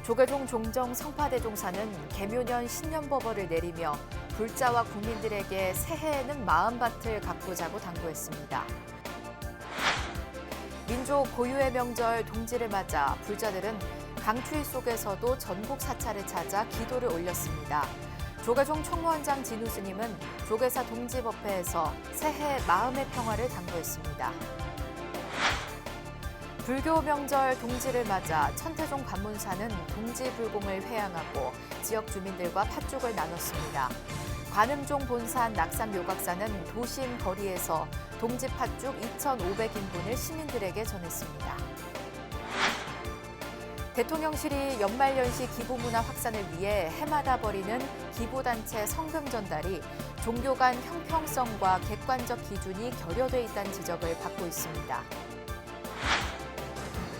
조계종 종정 성파대종사는 계묘년 신년법어를 내리며 불자와 국민들에게 새해에는 마음밭을 가꾸자고 당부했습니다. 민족 고유의 명절 동지를 맞아 불자들은 강추위 속에서도 전국 사찰을 찾아 기도를 올렸습니다. 조계종 총무원장 진우 스님은 조계사 동지법회에서 새해 마음의 평화를 당부했습니다. 불교 명절 동지를 맞아 천태종 관문사는 동지불공을 회양하고 지역 주민들과 팥죽을 나눴습니다. 관음종 본산 낙산묘각사는 도심 거리에서 동지 팥죽 2,500인분을 시민들에게 전했습니다. 대통령실이 연말연시 기부문화 확산을 위해 해마다 벌이는 기부단체 성금 전달이 종교 간 형평성과 객관적 기준이 결여돼 있다는 지적을 받고 있습니다.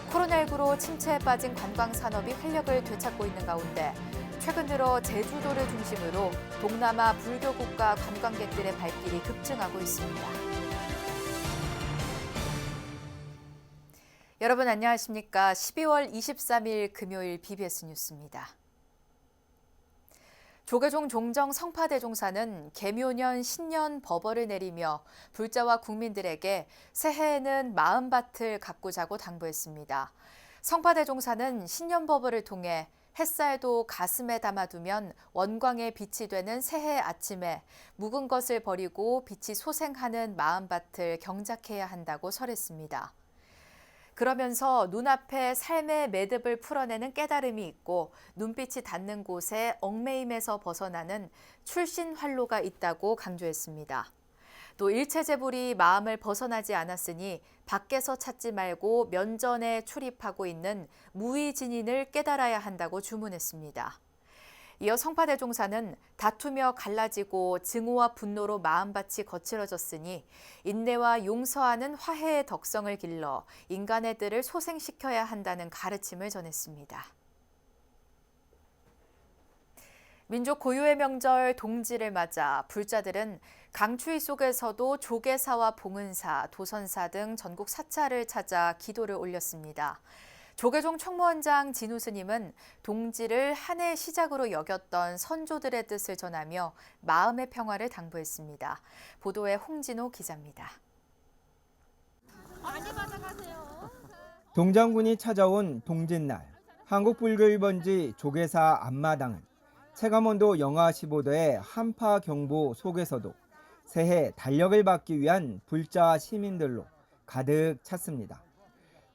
코로나19로 침체에 빠진 관광산업이 활력을 되찾고 있는 가운데 최근 들어 제주도를 중심으로 동남아 불교 국가 관광객들의 발길이 급증하고 있습니다. 여러분 안녕하십니까? 12월 23일 금요일 BBS 뉴스입니다. 조계종 종정 성파대종사는 계묘년 신년 법어를 내리며 불자와 국민들에게 새해에는 마음밭을 가꾸자고 당부했습니다. 성파대종사는 신년법어를 통해 햇살도 가슴에 담아두면 원광의 빛이 되는 새해 아침에 묵은 것을 버리고 빛이 소생하는 마음밭을 경작해야 한다고 설했습니다. 그러면서 눈앞에 삶의 매듭을 풀어내는 깨달음이 있고 눈빛이 닿는 곳에 얽매임에서 벗어나는 출신 활로가 있다고 강조했습니다. 또 일체재불이 마음을 벗어나지 않았으니 밖에서 찾지 말고 면전에 출입하고 있는 무의진인을 깨달아야 한다고 주문했습니다. 이어 성파대종사는 다투며 갈라지고 증오와 분노로 마음밭이 거칠어졌으니 인내와 용서하는 화해의 덕성을 길러 인간의 뜰을 소생시켜야 한다는 가르침을 전했습니다. 민족 고유의 명절 동지를 맞아 불자들은 강추위 속에서도 조계사와 봉은사, 도선사 등 전국 사찰을 찾아 기도를 올렸습니다. 조계종 총무원장 진우 스님은 동지를 한 해 시작으로 여겼던 선조들의 뜻을 전하며 마음의 평화를 당부했습니다. 보도에 홍진호 기자입니다. 많이 받아가세요. 동장군이 찾아온 동짓날, 한국불교일번지 조계사 앞마당은 체감온도 영하 15도의 한파 경보 속에서도 새해 달력을 받기 위한 불자 시민들로 가득 찼습니다.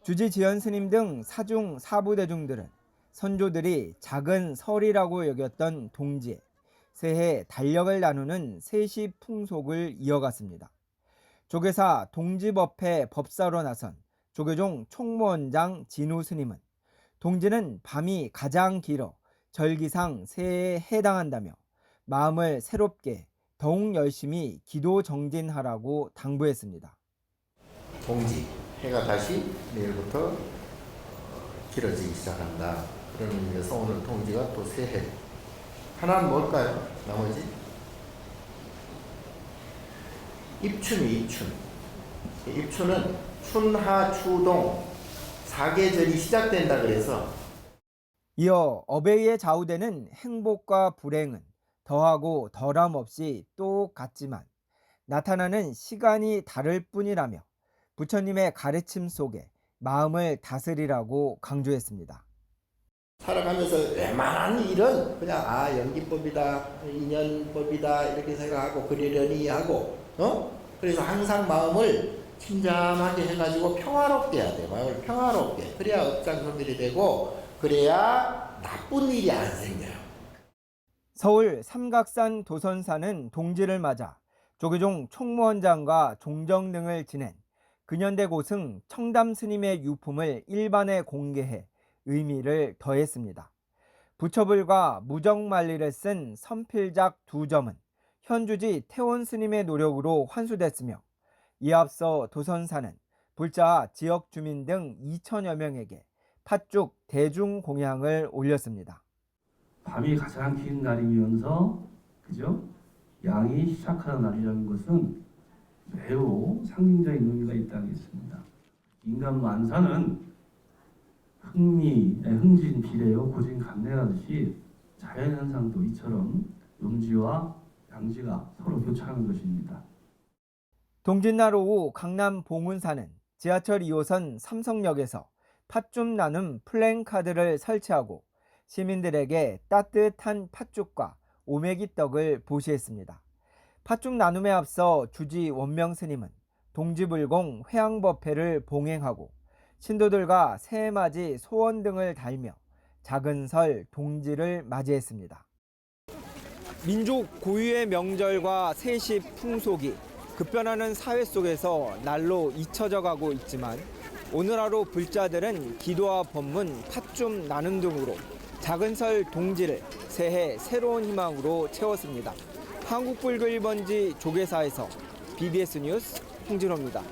주지 지연 스님 등 사중 사부대중들은 선조들이 작은 설이라고 여겼던 동지에 새해 달력을 나누는 세시 풍속을 이어갔습니다. 조계사 동지법회 법사로 나선 조계종 총무원장 진우 스님은 동지는 밤이 가장 길어 절기상 새해에 해당한다며 마음을 새롭게 더욱 열심히 기도 정진하라고 당부했습니다. 동지, 해가 다시 내일부터 길어지기 시작한다. 그런 의미에서 오늘 동지가 또 새해. 하나는 뭘까요? 나머지? 입춘이 입춘. 입춘은 춘하 추동 4계절이 시작된다 그래서 이어 업에 의해 좌우되는 행복과 불행은 더하고 덜함 없이 똑같지만 나타나는 시간이 다를 뿐이라며 부처님의 가르침 속에 마음을 다스리라고 강조했습니다. 살아가면서 웬만한 일은 그냥 연기법이다, 인연법이다 이렇게 생각하고 그러려니 하고 그래서 항상 마음을 침잠하게 해가지고 평화롭게 해야 돼. 마음을 평화롭게. 그래야 업장소멸이 되고 그래야 나쁜 일이 안 생겨요. 서울 삼각산 도선사는 동지를 맞아 조계종 총무원장과 종정 등을 지낸 근현대 고승 청담 스님의 유품을 일반에 공개해 의미를 더했습니다. 부처불과 무정만리를 쓴 선필작 2점은 현주지 태원 스님의 노력으로 환수됐으며 이에 앞서 도선사는 불자 지역 주민 등 2천여 명에게 팥죽 대중공양을 올렸습니다. 밤이 가장 긴 날이면서 그죠? 양이 시작하는 날이라는 것은 매우 상징적인 의미가 있다겠습니다. 인간 만사는 흥진 비례요 고진 감래하듯이 자연현상도 이처럼 음지와 양지가 서로 교차하는 것입니다. 동짓날 오후 강남 봉은사는 지하철 2호선 삼성역에서 팥죽 나눔 플랜카드를 설치하고 시민들에게 따뜻한 팥죽과 오메기 떡을 보시했습니다. 팥죽 나눔에 앞서 주지 원명 스님은 동지불공 회양법회를 봉행하고 신도들과 새해맞이 소원 등을 달며 작은 설 동지를 맞이했습니다. 민족 고유의 명절과 세시 풍속이 급변하는 사회 속에서 날로 잊혀져 가고 있지만 오늘 하루 불자들은 기도와 법문, 팥죽 나눔 등으로 작은 설 동지를 새해 새로운 희망으로 채웠습니다. 한국불교 1번지 조계사에서 BBS 뉴스 홍진호입니다.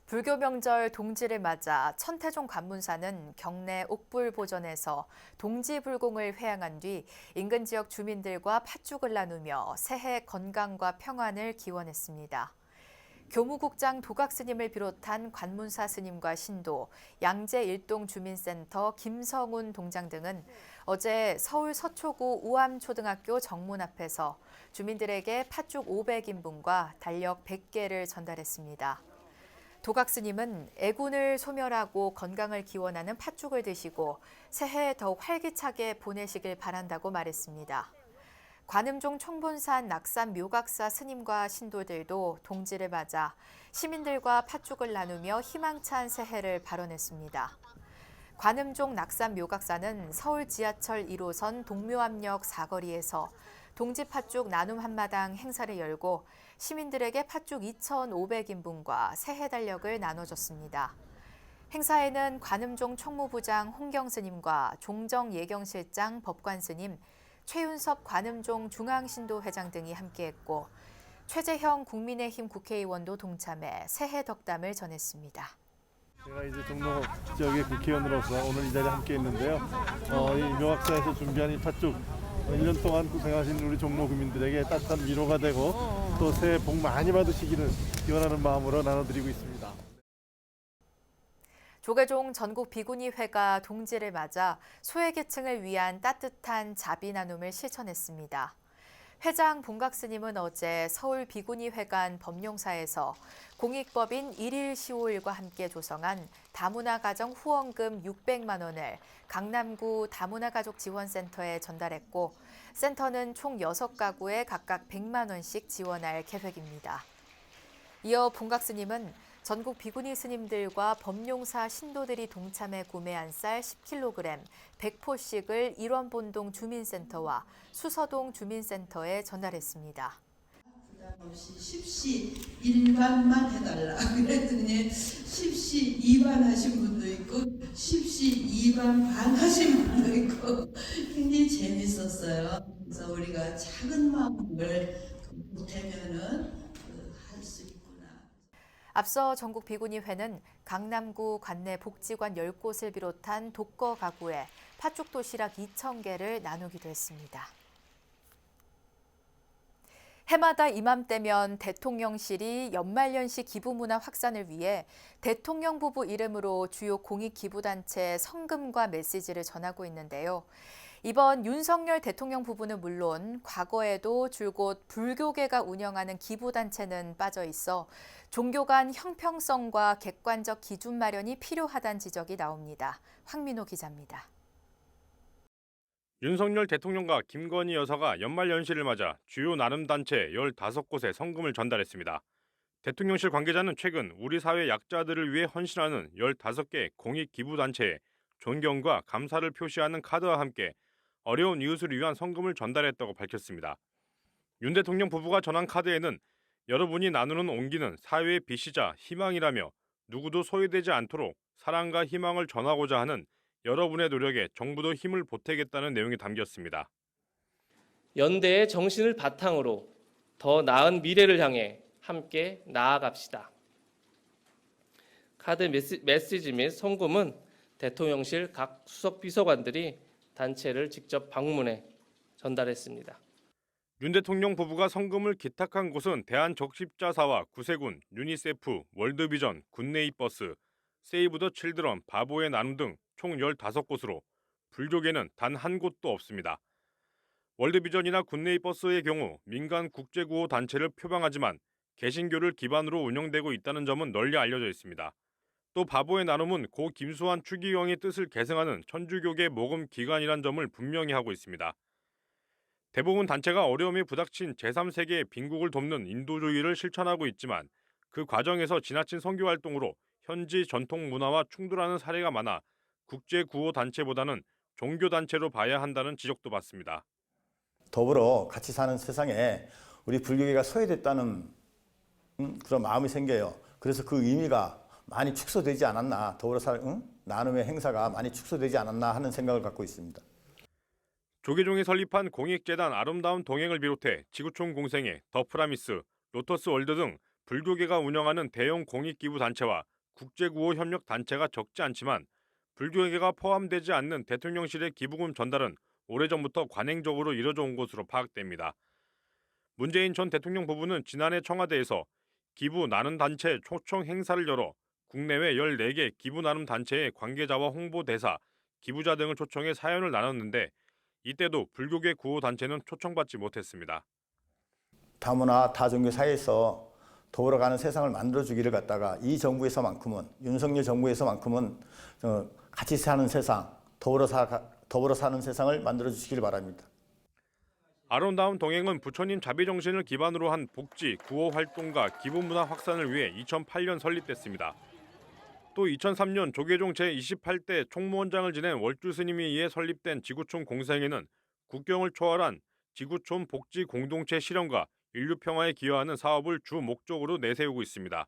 불교 명절 동지를 맞아 천태종 관문사는 경내 옥불보전에서 동지불공을 회양한 뒤 인근 지역 주민들과 팥죽을 나누며 새해 건강과 평안을 기원했습니다. 교무국장 도각스님을 비롯한 관문사 스님과 신도, 양재 일동 주민센터 김성운 동장 등은 어제 서울 서초구 우암초등학교 정문 앞에서 주민들에게 팥죽 500인분과 달력 100개를 전달했습니다. 도각스님은 애군을 소멸하고 건강을 기원하는 팥죽을 드시고 새해 더욱 활기차게 보내시길 바란다고 말했습니다. 관음종 총본산 낙산 묘각사 스님과 신도들도 동지를 맞아 시민들과 팥죽을 나누며 희망찬 새해를 발언했습니다. 관음종 낙산 묘각사는 서울 지하철 1호선 동묘암역 사거리에서 동지 팥죽 나눔 한마당 행사를 열고 시민들에게 팥죽 2,500인분과 새해 달력을 나눠줬습니다. 행사에는 관음종 총무부장 홍경스님과 종정예경실장 법관스님, 최윤섭 관음종 중앙신도회장 등이 함께했고 최재형 국민의힘 국회의원도 동참해 새해 덕담을 전했습니다. 제가 이제 종로 지역의 국회의원으로서 오늘 이 자리에 함께했는데요. 이 묘각사에서 준비한 이 팥죽 1년 동안 고생하신 우리 종로 국민들에게 따뜻한 위로가 되고 또 새해 복 많이 받으시기를 기원하는 마음으로 나눠드리고 있습니다. 조계종 전국 비구니회가 동지를 맞아 소외계층을 위한 따뜻한 자비 나눔을 실천했습니다. 회장 봉각스님은 어제 서울 비구니회관 법룡사에서 공익법인 1일 15일과 함께 조성한 다문화가정 후원금 600만 원을 강남구 다문화가족지원센터에 전달했고 센터는 총 6가구에 각각 100만 원씩 지원할 계획입니다. 이어 봉각스님은 전국 비구니 스님들과 법룡사 신도들이 동참해 구매한 쌀 10kg, 100포씩을 일원본동 주민센터와 수서동 주민센터에 전달했습니다. 부담 없이 십시 일반만 해달라 그랬더니 십시 2반 하신 분도 있고 십시 2반 반 하신 분도 있고 굉장히 재밌었어요. 그래서 우리가 작은 마음을 보태면은 할 수 있구나. 앞서 전국 비구니회는 강남구 관내 복지관 10곳을 비롯한 독거 가구에 팥죽 도시락 2,000개를 나누기도 했습니다. 해마다 이맘때면 대통령실이 연말연시 기부문화 확산을 위해 대통령 부부 이름으로 주요 공익기부단체 성금과 메시지를 전하고 있는데요. 이번 윤석열 대통령 부부는 물론 과거에도 줄곧 불교계가 운영하는 기부단체는 빠져 있어 종교 간 형평성과 객관적 기준 마련이 필요하다는 지적이 나옵니다. 황민호 기자입니다. 윤석열 대통령과 김건희 여사가 연말연시를 맞아 주요 나눔단체 15곳에 성금을 전달했습니다. 대통령실 관계자는 최근 우리 사회 약자들을 위해 헌신하는 15개 공익기부단체에 존경과 감사를 표시하는 카드와 함께 어려운 이웃을 위한 성금을 전달했다고 밝혔습니다. 윤 대통령 부부가 전한 카드에는 여러분이 나누는 온기는 사회의 빛이자 희망이라며 누구도 소외되지 않도록 사랑과 희망을 전하고자 하는 여러분의 노력에 정부도 힘을 보태겠다는 내용이 담겼습니다. 연대의 정신을 바탕으로 더 나은 미래를 향해 함께 나아갑시다. 카드 메시지 및 성금은 대통령실 각 수석 비서관들이 단체를 직접 방문해 전달했습니다. 윤 대통령 부부가 성금을 기탁한 곳은 대한적십자사와 구세군, 유니세프, 월드비전, 굿네잇버스, 세이브 더 칠드런, 바보의 나눔 등 총 15곳으로 불교계는 단 한 곳도 없습니다. 월드비전이나 굿네이 버스의 경우 민간 국제구호 단체를 표방하지만 개신교를 기반으로 운영되고 있다는 점은 널리 알려져 있습니다. 또 바보의 나눔은 고 김수환 추기경의 뜻을 계승하는 천주교계 모금 기관이란 점을 분명히 하고 있습니다. 대부분 단체가 어려움이 부닥친 제3세계의 빈국을 돕는 인도주의를 실천하고 있지만 그 과정에서 지나친 선교 활동으로 현지 전통 문화와 충돌하는 사례가 많아 국제구호 단체보다는 종교단체로 봐야 한다는 지적도 받습니다. 더불어 같이 사는 세상에 우리 불교계가 소외됐다는 그런 마음이 생겨요. 그래서 그 의미가 많이 축소되지 않았나, 더불어 나눔의 행사가 많이 축소되지 않았나 하는 생각을 갖고 있습니다. 조계종이 설립한 공익재단 아름다운 동행을 비롯해 지구촌 공생회, 더 프라미스, 로터스 월드 등 불교계가 운영하는 대형 공익기부 단체와 국제구호 협력 단체가 적지 않지만 불교계가 포함되지 않는 대통령실의 기부금 전달은 오래전부터 관행적으로 이뤄져 온 것으로 파악됩니다. 문재인 전 대통령 부부는 지난해 청와대에서 기부 나눔 단체 초청 행사를 열어 국내외 14개 기부 나눔 단체의 관계자와 홍보대사, 기부자 등을 초청해 사연을 나눴는데 이때도 불교계 구호 단체는 초청받지 못했습니다. 다문화 다종교 사이에서 더불어가는 세상을 만들어주기를 갖다가 이 정부에서만큼은, 윤석열 정부에서만큼은 같이 사는 세상, 더불어 사는 세상을 만들어 주시길 바랍니다. 아름다운 동행은 부처님 자비정신을 기반으로 한 복지, 구호 활동과 기부문화 확산을 위해 2008년 설립됐습니다. 또 2003년 조계종 제28대 총무원장을 지낸 월주 스님에 의해 설립된 지구촌 공생회는 국경을 초월한 지구촌 복지 공동체 실현과 인류 평화에 기여하는 사업을 주 목적으로 내세우고 있습니다.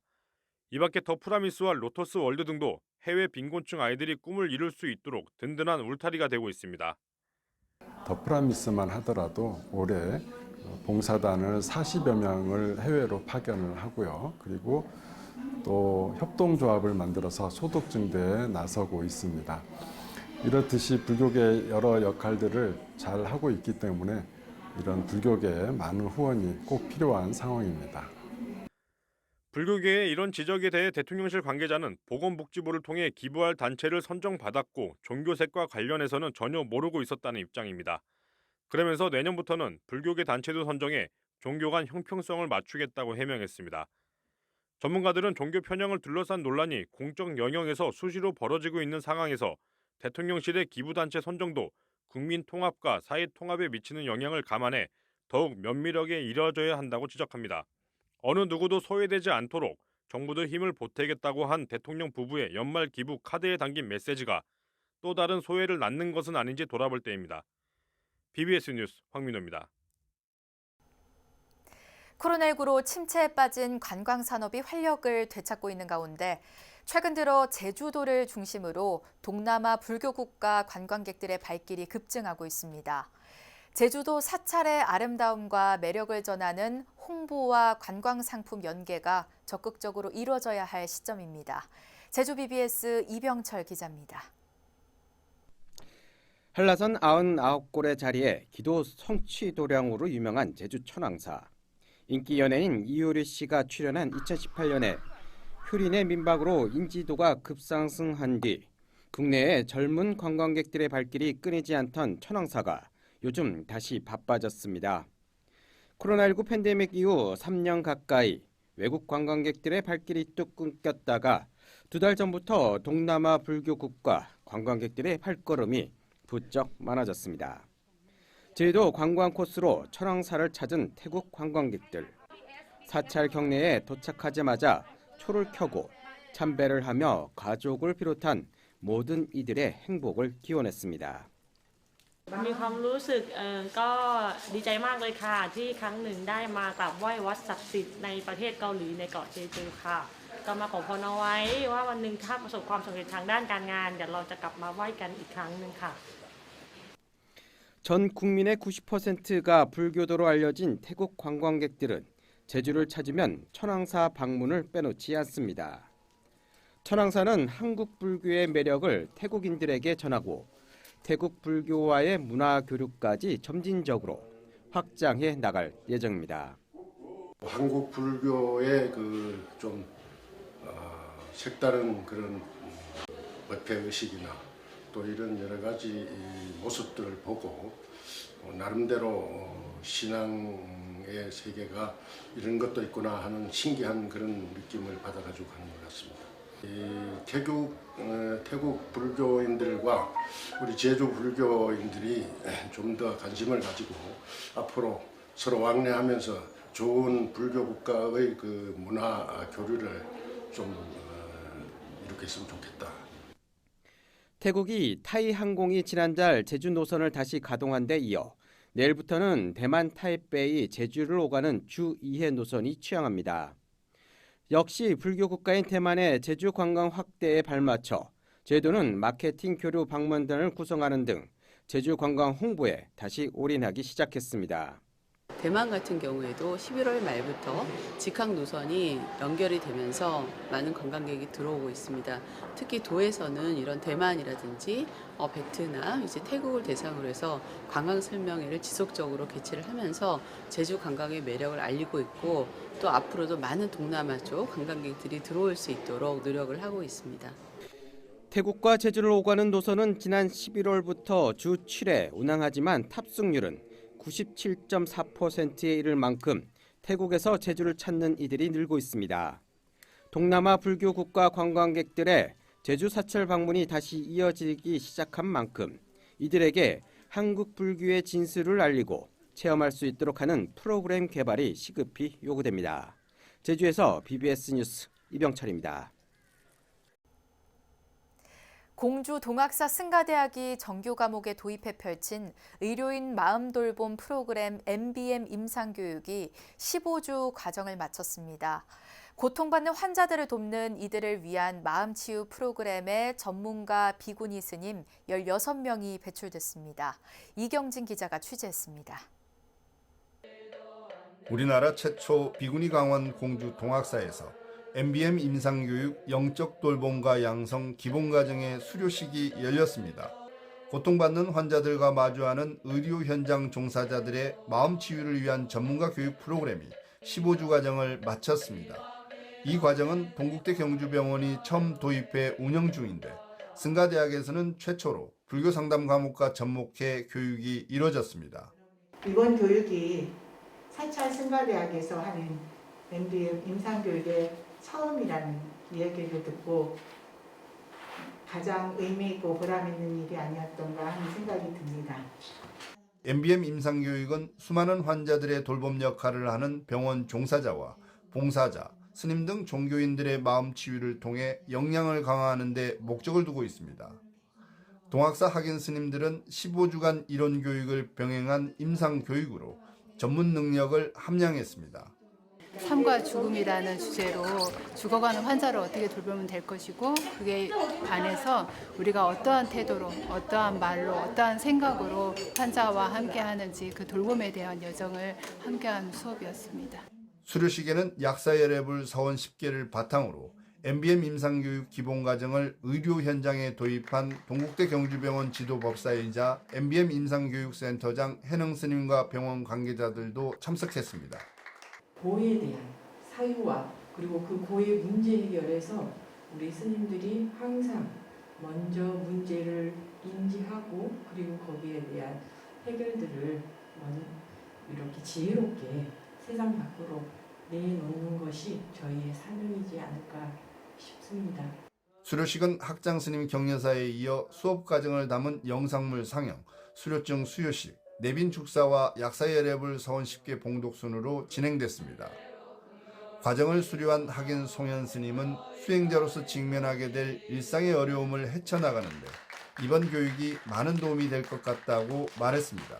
이 밖에 더 프라미스와 로터스 월드 등도 해외 빈곤층 아이들이 꿈을 이룰 수 있도록 든든한 울타리가 되고 있습니다. 더 프라미스만 하더라도 올해 봉사단을 40여 명을 해외로 파견을 하고요. 그리고 또 협동조합을 만들어서 소득 증대에 나서고 있습니다. 이렇듯이 불교계의 여러 역할들을 잘 하고 있기 때문에 이런 불교계에 많은 후원이 꼭 필요한 상황입니다. 불교계의 이런 지적에 대해 대통령실 관계자는 보건복지부를 통해 기부할 단체를 선정받았고 종교색과 관련해서는 전혀 모르고 있었다는 입장입니다. 그러면서 내년부터는 불교계 단체도 선정해 종교 간 형평성을 맞추겠다고 해명했습니다. 전문가들은 종교 편향을 둘러싼 논란이 공적 영역에서 수시로 벌어지고 있는 상황에서 대통령실의 기부단체 선정도 국민 통합과 사회 통합에 미치는 영향을 감안해 더욱 면밀하게 이뤄져야 한다고 지적합니다. 어느 누구도 소외되지 않도록 정부도 힘을 보태겠다고 한 대통령 부부의 연말 기부 카드에 담긴 메시지가 또 다른 소외를 낳는 것은 아닌지 돌아볼 때입니다. BBS 뉴스 황민호입니다. 코로나19로 침체에 빠진 관광산업이 활력을 되찾고 있는 가운데 최근 들어 제주도를 중심으로 동남아 불교 국가 관광객들의 발길이 급증하고 있습니다. 제주도 사찰의 아름다움과 매력을 전하는 홍보와 관광 상품 연계가 적극적으로 이루어져야 할 시점입니다. 제주 BBS 이병철 기자입니다. 한라산 99골의 자리에 기도 성취도량으로 유명한 제주 천왕사. 인기 연예인 이효리 씨가 출연한 2018년에 효린의 민박으로 인지도가 급상승한 뒤 국내의 젊은 관광객들의 발길이 끊이지 않던 천왕사가 요즘 다시 바빠졌습니다. 코로나19 팬데믹 이후 3년 가까이 외국 관광객들의 발길이 뚝 끊겼다가 2달 전부터 동남아 불교 국가 관광객들의 발걸음이 부쩍 많아졌습니다. 제주도 관광 코스로 천왕사를 찾은 태국 관광객들. 사찰 경내에 도착하자마자 초를 켜고 참배를 하며 가족을 비롯한 모든 이들의 행복을 기원했습니다. มีความรู้สึกก็ดีใจมากเลยค่ะที่ครั้งหนึ่งได้มากราบไหว้วัดศักดิ์สิทธิ์ในประเทศเกาหลีในเกาะเจจูค่ะก็มาขอพรเอาไว้ว่าวันหนึ่งถ้าประสบความสำเร็จทางด้านการงานเดี๋ยวเราจะกลับมาไหว้กันอีกครั้งหนึ่งค่ะ 전 국민의 90%가 불교도로 알려진 태국 관광객들은 제주를 찾으면 천왕사 방문을 빼놓지 않습니다. 천왕사는 한국 불교의 매력을 태국인들에게 전하고 태국 불교와의 문화 교류까지 점진적으로 확장해 나갈 예정입니다. 한국 불교의 좀 색다른 그런 법회 의식이나 또 이런 여러 가지 모습들을 보고 나름대로 신앙의 세계가 이런 것도 있구나 하는 신기한 그런 느낌을 받아가지고 가는 것 같습니다. 태국 불교인들과 우리 제주 불교인들이 좀 더 관심을 가지고 앞으로 서로 왕래하면서 좋은 불교 국가의 그 문화 교류를 좀 이렇게 했으면 좋겠다. 태국이 타이 항공이 지난달 제주 노선을 다시 가동한 데 이어 내일부터는 대만 타이베이 제주를 오가는 주 2회 노선이 취항합니다. 역시 불교 국가인 대만의 제주 관광 확대에 발맞춰 제주는 마케팅 교류 방문단을 구성하는 등 제주 관광 홍보에 다시 올인하기 시작했습니다. 대만 같은 경우에도 11월 말부터 직항 노선이 연결이 되면서 많은 관광객이 들어오고 있습니다. 특히 도에서는 이런 대만이라든지 베트남, 이제 태국을 대상으로 해서 관광 설명회를 지속적으로 개최를 하면서 제주 관광의 매력을 알리고 있고 또 앞으로도 많은 동남아 쪽 관광객들이 들어올 수 있도록 노력을 하고 있습니다. 태국과 제주를 오가는 노선은 지난 11월부터 주 7회 운항하지만 탑승률은 97.4%에 이를 만큼 태국에서 제주를 찾는 이들이 늘고 있습니다. 동남아 불교 국가 관광객들의 제주 사찰 방문이 다시 이어지기 시작한 만큼 이들에게 한국 불교의 진수를 알리고 체험할 수 있도록 하는 프로그램 개발이 시급히 요구됩니다. 제주에서 BBS 뉴스 이병철입니다. 공주 동학사 승가대학이 정규 과목에 도입해 펼친 의료인 마음돌봄 프로그램 MBM 임상교육이 15주 과정을 마쳤습니다. 고통받는 환자들을 돕는 이들을 위한 마음치유 프로그램에 전문가 비구니 스님 16명이 배출됐습니다. 이경진 기자가 취재했습니다. 우리나라 최초 비구니 강원 공주 동학사에서 MBM 임상교육 영적 돌봄과 양성 기본과정의 수료식이 열렸습니다. 고통받는 환자들과 마주하는 의료 현장 종사자들의 마음 치유를 위한 전문가 교육 프로그램이 15주 과정을 마쳤습니다. 이 과정은 동국대 경주병원이 처음 도입해 운영 중인데 승가대학에서는 최초로 불교 상담 과목과 접목해 교육이 이뤄졌습니다. 이번 교육이 사찰 승가대학에서 하는 MBM 임상교육의 처음이라는 이야기를 듣고 가장 의미 있고 보람 있는 일이 아니었던가 하는 생각이 듭니다. MBM 임상교육은 수많은 환자들의 돌봄 역할을 하는 병원 종사자와 봉사자, 스님 등 종교인들의 마음 치유를 통해 역량을 강화하는 데 목적을 두고 있습니다. 동학사 학인 스님들은 15주간 이론 교육을 병행한 임상교육으로 전문 능력을 함양했습니다. 삶과 죽음이라는 주제로 죽어가는 환자를 어떻게 돌보면 될 것이고 그에 반해서 우리가 어떠한 태도로 어떠한 말로 어떠한 생각으로 환자와 함께 하는지 그 돌봄에 대한 여정을 함께하는 수업이었습니다. 수료식에는 약사열애불 서원 10개를 바탕으로 MBM 임상교육 기본과정을 의료 현장에 도입한 동국대 경주병원 지도법사이자 MBM 임상교육센터장 해능스님과 병원 관계자들도 참석했습니다. 고해에 대한 사유와 그리고 그 고해 문제 해결에서 우리 스님들이 항상 먼저 문제를 인지하고 그리고 거기에 대한 해결들을 이렇게 지혜롭게 세상 밖으로 내놓는 것이 저희의 사명이지 않을까 싶습니다. 수료식은 학장스님 격려사에 이어 수업 과정을 담은 영상물 상영, 수료증 수여식, 내빈 축사와 약사열애불 서원 10개 봉독 순으로 진행됐습니다. 과정을 수료한 학인 송현 스님은 수행자로서 직면하게 될 일상의 어려움을 헤쳐나가는데 이번 교육이 많은 도움이 될 것 같다고 말했습니다.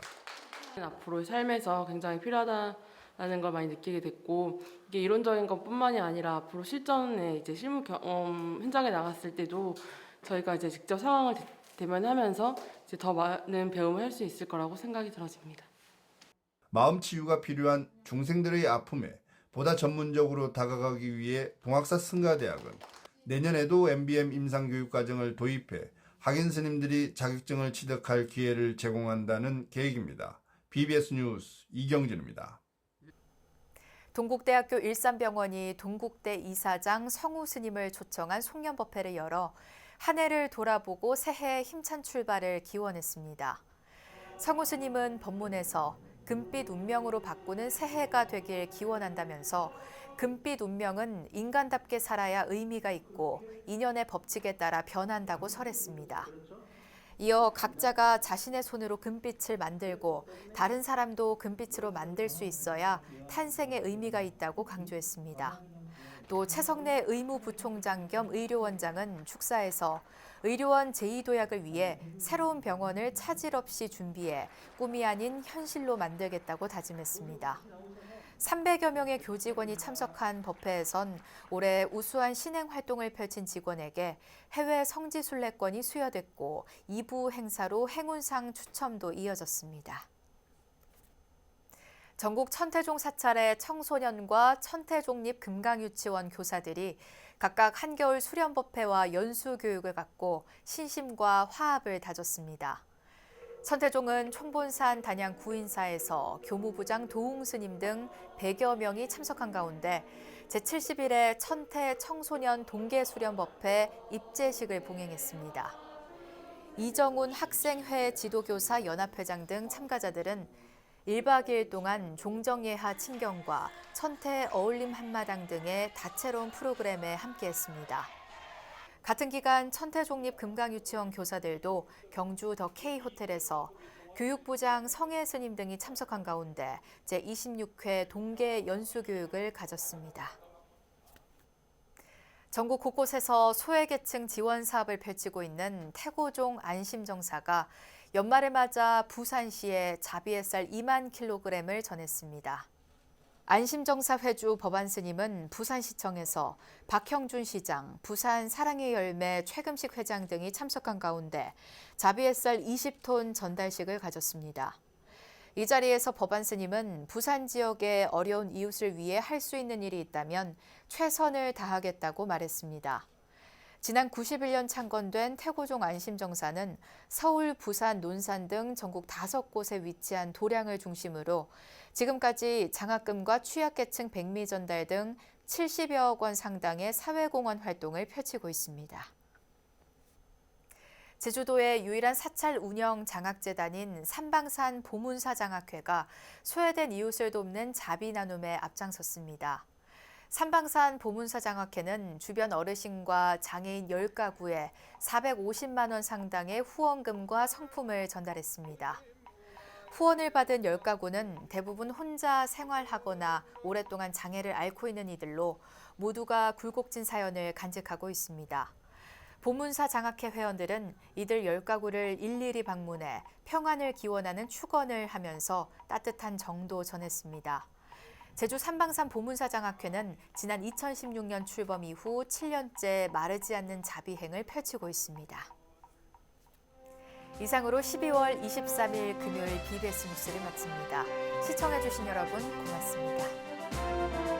앞으로의 삶에서 굉장히 필요하다는 걸 많이 느끼게 됐고 이게 이론적인 것뿐만이 아니라 앞으로 실전에 이제 실무 경험 현장에 나갔을 때도 저희가 이제 직접 상황을 대면하면서 이제 더 많은 배움을 할 수 있을 거라고 생각이 들어집니다. 마음 치유가 필요한 중생들의 아픔에 보다 전문적으로 다가가기 위해 동학사 승가대학은 내년에도 MBM 임상교육 과정을 도입해 학인 스님들이 자격증을 취득할 기회를 제공한다는 계획입니다. BBS 뉴스 이경진입니다. 동국대학교 일산병원이 동국대 이사장 성우 스님을 초청한 송년법회를 열어 한 해를 돌아보고 새해의 힘찬 출발을 기원했습니다. 성우 스님은 법문에서 금빛 운명으로 바꾸는 새해가 되길 기원한다면서 금빛 운명은 인간답게 살아야 의미가 있고 인연의 법칙에 따라 변한다고 설했습니다. 이어 각자가 자신의 손으로 금빛을 만들고 다른 사람도 금빛으로 만들 수 있어야 탄생의 의미가 있다고 강조했습니다. 또 최성래 의무부총장 겸 의료원장은 축사에서 의료원 제2도약을 위해 새로운 병원을 차질 없이 준비해 꿈이 아닌 현실로 만들겠다고 다짐했습니다. 300여 명의 교직원이 참석한 법회에선 올해 우수한 신행 활동을 펼친 직원에게 해외 성지순례권이 수여됐고 2부 행사로 행운상 추첨도 이어졌습니다. 전국 천태종 사찰의 청소년과 천태종립 금강유치원 교사들이 각각 한겨울 수련법회와 연수교육을 갖고 신심과 화합을 다졌습니다. 천태종은 총본산 단양 구인사에서 교무부장 도웅 스님 등 100여 명이 참석한 가운데 제71회 천태 청소년 동계수련법회 입제식을 봉행했습니다. 이정훈 학생회 지도교사 연합회장 등 참가자들은 1박 2일 동안 종정예하 친경과 천태 어울림 한마당 등의 다채로운 프로그램에 함께했습니다. 같은 기간 천태종립 금강유치원 교사들도 경주 더 K호텔에서 교육부장 성혜 스님 등이 참석한 가운데 제26회 동계 연수교육을 가졌습니다. 전국 곳곳에서 소외계층 지원 사업을 펼치고 있는 태고종 안심정사가 연말을 맞아 부산시에 자비의 쌀 2만 킬로그램을 전했습니다. 안심정사 회주 법안 스님은 부산시청에서 박형준 시장, 부산 사랑의 열매 최금식 회장 등이 참석한 가운데 자비의 쌀 20톤 전달식을 가졌습니다. 이 자리에서 법안 스님은 부산 지역의 어려운 이웃을 위해 할 수 있는 일이 있다면 최선을 다하겠다고 말했습니다. 지난 91년 창건된 태고종 안심정사는 서울, 부산, 논산 등 전국 5곳에 위치한 도량을 중심으로 지금까지 장학금과 취약계층 백미 전달 등 70여억 원 상당의 사회공헌 활동을 펼치고 있습니다. 제주도의 유일한 사찰 운영 장학재단인 삼방산 보문사 장학회가 소외된 이웃을 돕는 자비 나눔에 앞장섰습니다. 삼방산 보문사 장학회는 주변 어르신과 장애인 10가구에 450만 원 상당의 후원금과 성품을 전달했습니다. 후원을 받은 10가구는 대부분 혼자 생활하거나 오랫동안 장애를 앓고 있는 이들로 모두가 굴곡진 사연을 간직하고 있습니다. 보문사 장학회 회원들은 이들 10가구를 일일이 방문해 평안을 기원하는 축원을 하면서 따뜻한 정도 전했습니다. 제주 삼방산 보문사 장학회는 지난 2016년 출범 이후 7년째 마르지 않는 자비행을 펼치고 있습니다. 이상으로 12월 23일 금요일 BBS 뉴스를 마칩니다. 시청해주신 여러분 고맙습니다.